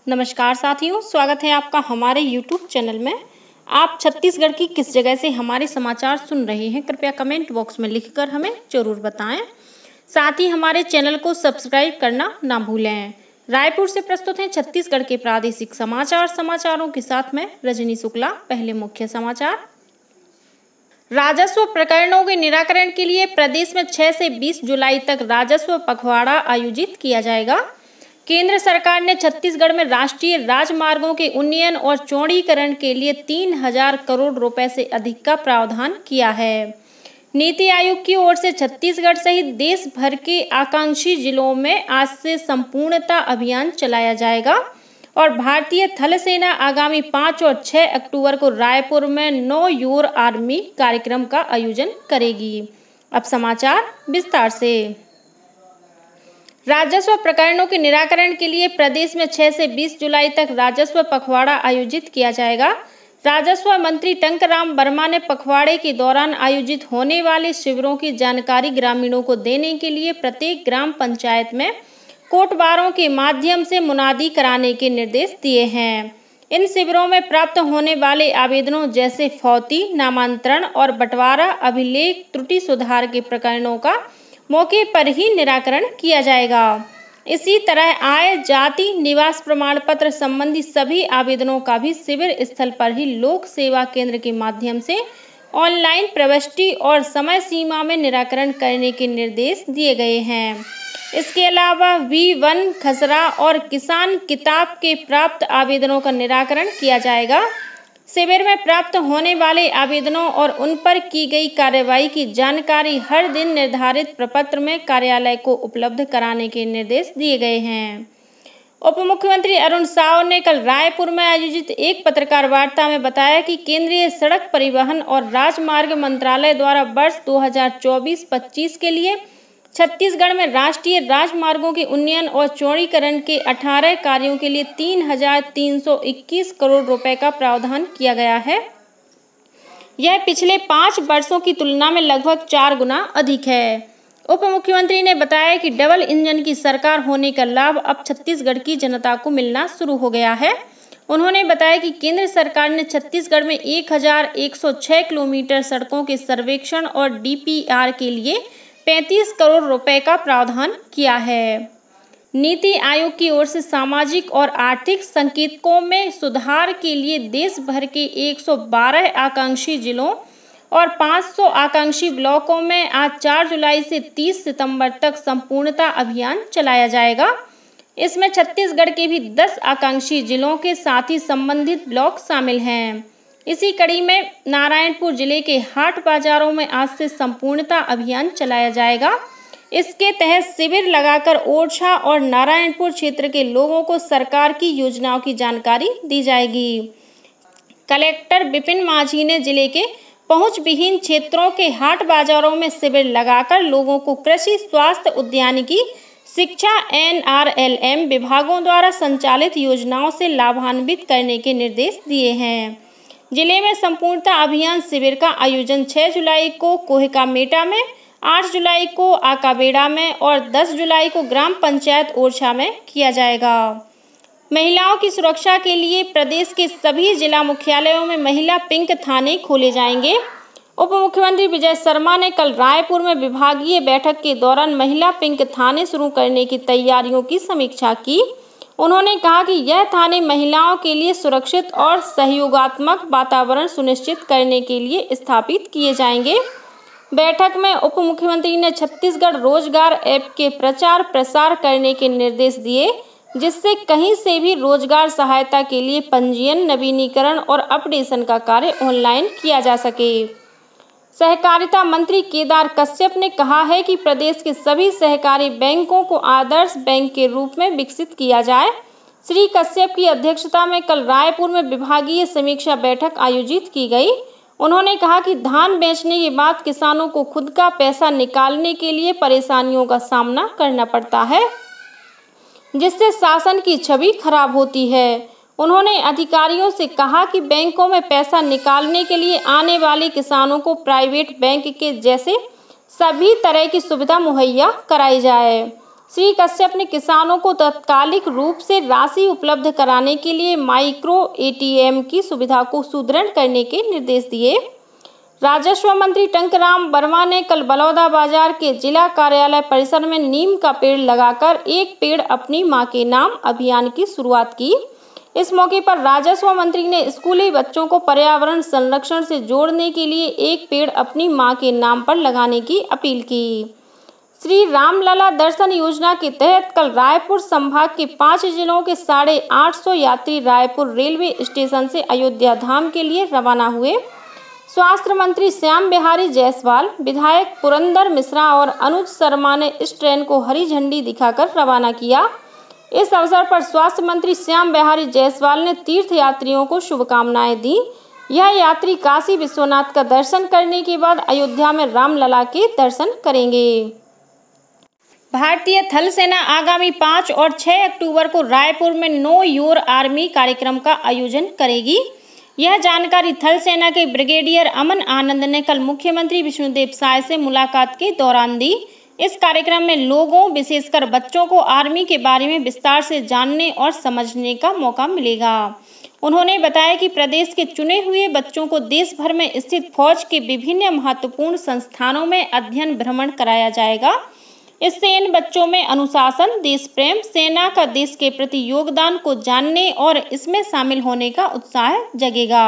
नमस्कार साथियों, स्वागत है आपका हमारे YouTube चैनल में। आप छत्तीसगढ़ की किस जगह से हमारे समाचार सुन रहे हैं, कृपया कमेंट बॉक्स में लिखकर हमें जरूर बताएं। साथ ही हमारे चैनल को सब्सक्राइब करना ना भूलें। रायपुर से प्रस्तुत हैं छत्तीसगढ़ के प्रादेशिक समाचारों के साथ में रजनी शुक्ला। पहले मुख्य समाचार। राजस्व प्रकरणों के निराकरण के लिए प्रदेश में 6 से 20 जुलाई तक राजस्व पखवाड़ा आयोजित किया जाएगा। केंद्र सरकार ने छत्तीसगढ़ में राष्ट्रीय राजमार्गों के उन्नयन और चौड़ीकरण के लिए 3000 करोड़ रुपए से अधिक का प्रावधान किया है। नीति आयोग की ओर से छत्तीसगढ़ सहित देश भर के आकांक्षी जिलों में आज से संपूर्णता अभियान चलाया जाएगा और भारतीय थल सेना आगामी 5 और 6 अक्टूबर को रायपुर में नो योर आर्मी कार्यक्रम का आयोजन करेगी। अब समाचार विस्तार से। राजस्व प्रकरणों के निराकरण के लिए प्रदेश में 6 से 20 जुलाई तक राजस्व पखवाड़ा आयोजित किया जाएगा। राजस्व मंत्री टंकराम वर्मा ने पखवाड़े के दौरान आयोजित होने वाले शिविरों की जानकारी ग्रामीणों को देने के लिए प्रत्येक ग्राम पंचायत में कोटवारों के माध्यम से मुनादी कराने के निर्देश दिए हैं। इन शिविरों में प्राप्त होने वाले आवेदनों जैसे फौती, नामांतरण और बंटवारा अभिलेख त्रुटि सुधार के प्रकरणों का मौके पर ही निराकरण किया जाएगा। इसी तरह आय, जाति, निवास प्रमाण पत्र संबंधी सभी आवेदनों का भी शिविर स्थल पर ही लोक सेवा केंद्र के माध्यम से ऑनलाइन प्रविष्टि और समय सीमा में निराकरण करने के निर्देश दिए गए हैं। इसके अलावा V1 खसरा और किसान किताब के प्राप्त आवेदनों का निराकरण किया जाएगा। शिविर में प्राप्त होने वाले आवेदनों और उन पर की गई कार्रवाई की जानकारी हर दिन निर्धारित प्रपत्र में कार्यालय को उपलब्ध कराने के निर्देश दिए गए हैं। उप मुख्यमंत्री अरुण साव ने कल रायपुर में आयोजित एक पत्रकार वार्ता में बताया कि केंद्रीय सड़क परिवहन और राजमार्ग मंत्रालय द्वारा वर्ष 2024-25 के लिए छत्तीसगढ़ में राष्ट्रीय राजमार्गों के उन्नयन और चौड़ीकरण के 18 कार्यों के लिए 3321 करोड़ रुपए का प्रावधान किया गया है। यह पिछले 5 वर्षों की तुलना में लगभग 4 गुना अधिक है। उप मुख्यमंत्री ने बताया कि डबल इंजन की सरकार होने का लाभ अब छत्तीसगढ़ की जनता को मिलना शुरू हो गया है। उन्होंने बताया कि केंद्र सरकार ने छत्तीसगढ़ में 1106 किलोमीटर सड़कों के सर्वेक्षण और DPR के लिए 35 करोड़ रुपए का प्रावधान किया है। नीति आयोग की ओर से सामाजिक और आर्थिक संकेतकों में सुधार के लिए देश भर के 112 आकांक्षी जिलों और 500 आकांक्षी ब्लॉकों में आज 4 जुलाई से 30 सितंबर तक संपूर्णता अभियान चलाया जाएगा। इसमें छत्तीसगढ़ के भी 10 आकांक्षी जिलों के साथ ही संबंधित ब्लॉक शामिल हैं। इसी कड़ी में नारायणपुर जिले के हाट बाजारों में आज से संपूर्णता अभियान चलाया जाएगा। इसके तहत शिविर लगाकर ओरछा और नारायणपुर क्षेत्र के लोगों को सरकार की योजनाओं की जानकारी दी जाएगी। कलेक्टर विपिन माझी ने जिले के पहुंच विहीन क्षेत्रों के हाट बाजारों में शिविर लगाकर लोगों को कृषि, स्वास्थ्य, उद्यानिकी, शिक्षा, NRLM विभागों द्वारा संचालित योजनाओं से लाभान्वित करने के निर्देश दिए हैं। जिले में संपूर्णता अभियान शिविर का आयोजन 6 जुलाई को कोहिकामेटा में, 8 जुलाई को आकाबेड़ा में और 10 जुलाई को ग्राम पंचायत ओरछा में किया जाएगा। महिलाओं की सुरक्षा के लिए प्रदेश के सभी जिला मुख्यालयों में महिला पिंक थाने खोले जाएंगे। उप मुख्यमंत्री विजय शर्मा ने कल रायपुर में विभागीय बैठक के दौरान महिला पिंक थाने शुरू करने की तैयारियों की समीक्षा की। उन्होंने कहा कि यह थाने महिलाओं के लिए सुरक्षित और सहयोगात्मक वातावरण सुनिश्चित करने के लिए स्थापित किए जाएंगे। बैठक में उप मुख्यमंत्री ने छत्तीसगढ़ रोजगार ऐप के प्रचार प्रसार करने के निर्देश दिए, जिससे कहीं से भी रोजगार सहायता के लिए पंजीयन, नवीनीकरण और अपडेशन का कार्य ऑनलाइन किया जा सके। सहकारिता मंत्री केदार कश्यप ने कहा है कि प्रदेश के सभी सहकारी बैंकों को आदर्श बैंक के रूप में विकसित किया जाए। श्री कश्यप की अध्यक्षता में कल रायपुर में विभागीय समीक्षा बैठक आयोजित की गई। उन्होंने कहा कि धान बेचने के बाद किसानों को खुद का पैसा निकालने के लिए परेशानियों का सामना करना पड़ता है, जिससे शासन की छवि खराब होती है। उन्होंने अधिकारियों से कहा कि बैंकों में पैसा निकालने के लिए आने वाले किसानों को प्राइवेट बैंक के जैसे सभी तरह की सुविधा मुहैया कराई जाए। श्री कश्यप ने किसानों को तात्कालिक रूप से राशि उपलब्ध कराने के लिए माइक्रो एटीएम की सुविधा को सुदृढ़ करने के निर्देश दिए। राजस्व मंत्री टंकराम वर्मा ने कल बलौदा बाजार के जिला कार्यालय परिसर में नीम का पेड़ लगाकर एक पेड़ अपनी मां के नाम अभियान की शुरुआत की। इस मौके पर राजस्व मंत्री ने स्कूली बच्चों को पर्यावरण संरक्षण से जोड़ने के लिए एक पेड़ अपनी मां के नाम पर लगाने की अपील की। श्री रामलला दर्शन योजना के तहत कल रायपुर संभाग के 5 जिलों के 850 यात्री रायपुर रेलवे स्टेशन से अयोध्या धाम के लिए रवाना हुए। स्वास्थ्य मंत्री श्याम बिहारी जायसवाल, विधायक पुरंदर मिश्रा और अनुज शर्मा ने इस ट्रेन को हरी झंडी दिखाकर रवाना किया। इस अवसर पर स्वास्थ्य मंत्री श्याम बिहारी जायसवाल ने तीर्थ यात्रियों को शुभकामनाएं दी। यह यात्री काशी विश्वनाथ का दर्शन करने के बाद अयोध्या में रामलला के दर्शन करेंगे। भारतीय थल सेना आगामी 5 और 6 अक्टूबर को रायपुर में नो योर आर्मी कार्यक्रम का आयोजन करेगी। यह जानकारी थल सेना के ब्रिगेडियर अमन आनंद ने कल मुख्यमंत्री विष्णुदेव साय से मुलाकात के दौरान दी। इस कार्यक्रम में लोगों, विशेषकर बच्चों को आर्मी के बारे में विस्तार से जानने और समझने का मौका मिलेगा। उन्होंने बताया कि प्रदेश के चुने हुए बच्चों को देश भर में स्थित फौज के विभिन्न महत्वपूर्ण संस्थानों में अध्ययन भ्रमण कराया जाएगा। इससे इन बच्चों में अनुशासन, देश प्रेम, सेना का देश के प्रति योगदान को जानने और इसमें शामिल होने का उत्साह जगेगा।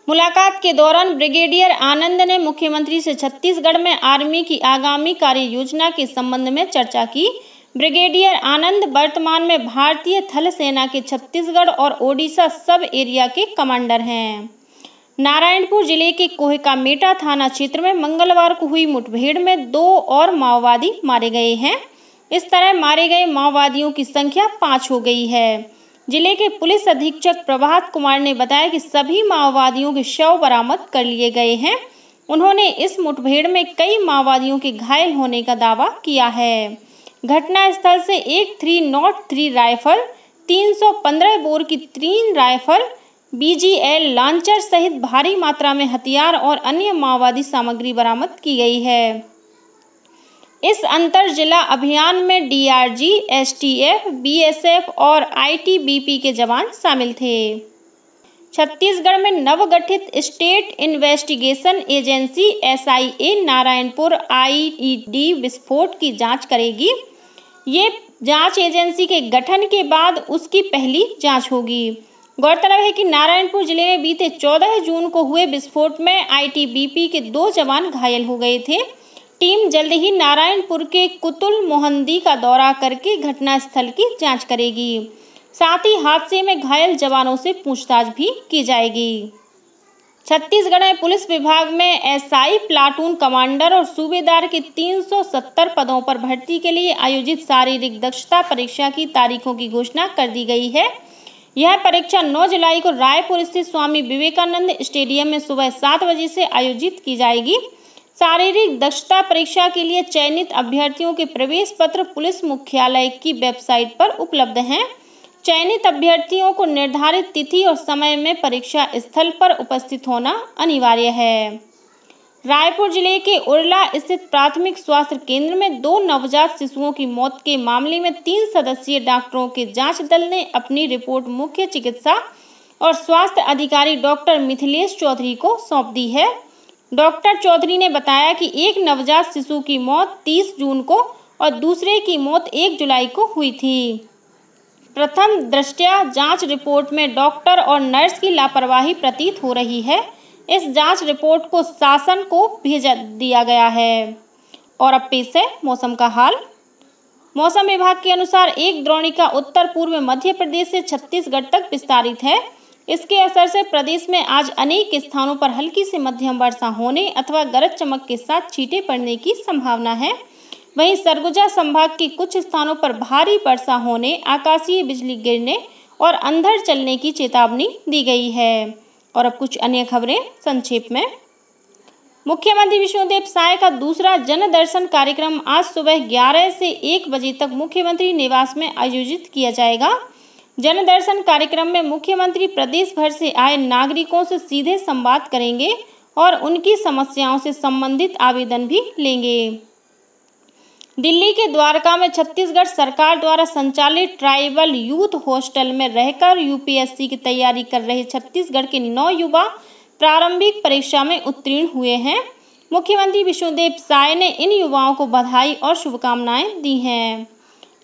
मुलाकात के दौरान ब्रिगेडियर आनंद ने मुख्यमंत्री से छत्तीसगढ़ में आर्मी की आगामी कार्य योजना के संबंध में चर्चा की। ब्रिगेडियर आनंद वर्तमान में भारतीय थल सेना के छत्तीसगढ़ और ओडिशा सब एरिया के कमांडर हैं। नारायणपुर जिले के कोहकामेटा थाना क्षेत्र में मंगलवार को हुई मुठभेड़ में 2 और माओवादी मारे गए हैं। इस तरह मारे गए माओवादियों की संख्या 5 हो गई है। जिले के पुलिस अधीक्षक प्रभात कुमार ने बताया कि सभी माओवादियों के शव बरामद कर लिए गए हैं। उन्होंने इस मुठभेड़ में कई माओवादियों के घायल होने का दावा किया है। घटनास्थल से एक 303 राइफल, 315 बोर की 3 राइफल, BGL लॉन्चर सहित भारी मात्रा में हथियार और अन्य माओवादी सामग्री बरामद की गई है। इस अंतर जिला अभियान में DRG, STF, BSF और ITBP के जवान शामिल थे। छत्तीसगढ़ में नवगठित state investigation agency SIA Narayanpur IED विस्फोट की जांच करेगी। ये जांच एजेंसी के गठन के बाद उसकी पहली जांच होगी। गौरतलब है कि नारायणपुर जिले में बीते 14 जून को हुए विस्फोट में ITBP के 2 जवान घायल हो गए थे। टीम जल्द ही नारायणपुर के कुतुल मोहंदी का दौरा करके घटनास्थल की जांच करेगी। साथ ही हादसे में घायल जवानों से पूछताछ भी की जाएगी। छत्तीसगढ़ में पुलिस विभाग में SI, प्लाटून कमांडर और सूबेदार के 370 पदों पर भर्ती के लिए आयोजित शारीरिक दक्षता परीक्षा की तारीखों की घोषणा कर दी गई है। यह परीक्षा 9 जुलाई को रायपुर स्थित स्वामी विवेकानंद स्टेडियम में सुबह 7 बजे से आयोजित की जाएगी। शारीरिक दक्षता परीक्षा के लिए चयनित अभ्यर्थियों के प्रवेश पत्र पुलिस मुख्यालय की वेबसाइट पर उपलब्ध हैं। चयनित अभ्यर्थियों को निर्धारित तिथि और समय में परीक्षा स्थल पर उपस्थित होना अनिवार्य है। रायपुर जिले के उरला स्थित प्राथमिक स्वास्थ्य केंद्र में 2 नवजात शिशुओं की मौत के मामले में 3 सदस्यीय डॉक्टरों के जांच दल ने अपनी रिपोर्ट मुख्य चिकित्सा और स्वास्थ्य अधिकारी डॉक्टर मिथिलेश चौधरी को सौंप दी है। डॉक्टर चौधरी ने बताया कि एक नवजात शिशु की मौत 30 जून को और दूसरे की मौत 1 जुलाई को हुई थी। प्रथम दृष्टया जांच रिपोर्ट में डॉक्टर और नर्स की लापरवाही प्रतीत हो रही है। इस जांच रिपोर्ट को शासन को भेज दिया गया है। और अब पेश है मौसम का हाल। मौसम विभाग के अनुसार एक द्रोणिका उत्तर पूर्व मध्य प्रदेश से छत्तीसगढ़ तक विस्तारित है। इसके असर से प्रदेश में आज अनेक स्थानों पर हल्की से मध्यम वर्षा होने अथवा गरज चमक के साथ छींटे पड़ने की संभावना है। वहीं सरगुजा संभाग के कुछ स्थानों पर भारी वर्षा होने, आकाशीय बिजली गिरने और अंधड़ चलने की चेतावनी दी गई है। और अब कुछ अन्य खबरें संक्षेप में। मुख्यमंत्री विष्णुदेव साय का दूसरा जन दर्शन कार्यक्रम आज सुबह 11 से 1 बजे तक मुख्यमंत्री निवास में आयोजित किया जाएगा। जन दर्शन कार्यक्रम में मुख्यमंत्री प्रदेश भर से आए नागरिकों से सीधे संवाद करेंगे और उनकी समस्याओं से संबंधित आवेदन भी लेंगे। दिल्ली के द्वारका में छत्तीसगढ़ सरकार द्वारा संचालित ट्राइबल यूथ हॉस्टल में रहकर यूपीएससी की तैयारी कर रहे छत्तीसगढ़ के 9 युवा प्रारंभिक परीक्षा में उत्तीर्ण हुए हैं। मुख्यमंत्री विष्णुदेव साय ने इन युवाओं को बधाई और शुभकामनाएं दी हैं।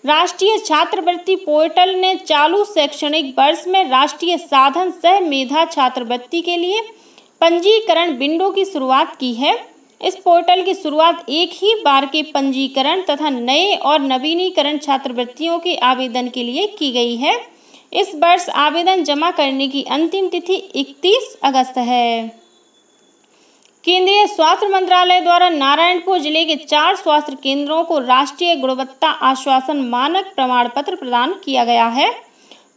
राष्ट्रीय छात्रवृत्ति पोर्टल ने चालू शैक्षणिक वर्ष में राष्ट्रीय साधन सह मेधा छात्रवृत्ति के लिए पंजीकरण विंडो की शुरुआत की है। इस पोर्टल की शुरुआत एक ही बार के पंजीकरण तथा नए और नवीनीकरण छात्रवृत्तियों के आवेदन के लिए की गई है। इस वर्ष आवेदन जमा करने की अंतिम तिथि 31 अगस्त है। केंद्रीय स्वास्थ्य मंत्रालय द्वारा नारायणपुर जिले के 4 स्वास्थ्य केंद्रों को राष्ट्रीय गुणवत्ता आश्वासन मानक प्रमाण पत्र प्रदान किया गया है।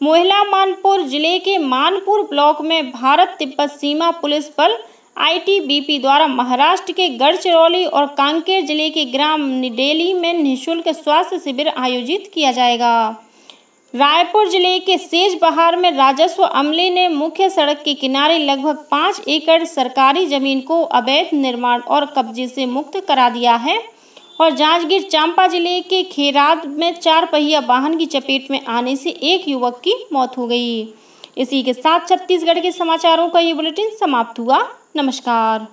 मोहला मानपुर जिले के मानपुर ब्लॉक में भारत तिब्बत सीमा पुलिस बल आईटीबीपी द्वारा महाराष्ट्र के गढ़चिरौली और कांकेर जिले के ग्राम निडेली में निःशुल्क स्वास्थ्य शिविर आयोजित किया जाएगा। रायपुर जिले के सेजबहार में राजस्व अमले ने मुख्य सड़क के किनारे लगभग 5 एकड़ सरकारी जमीन को अवैध निर्माण और कब्जे से मुक्त करा दिया है। और जांजगीर चांपा जिले के खेराद में 4 पहिया वाहन की चपेट में आने से एक युवक की मौत हो गई। इसी के साथ छत्तीसगढ़ के समाचारों का ये बुलेटिन समाप्त हुआ। नमस्कार।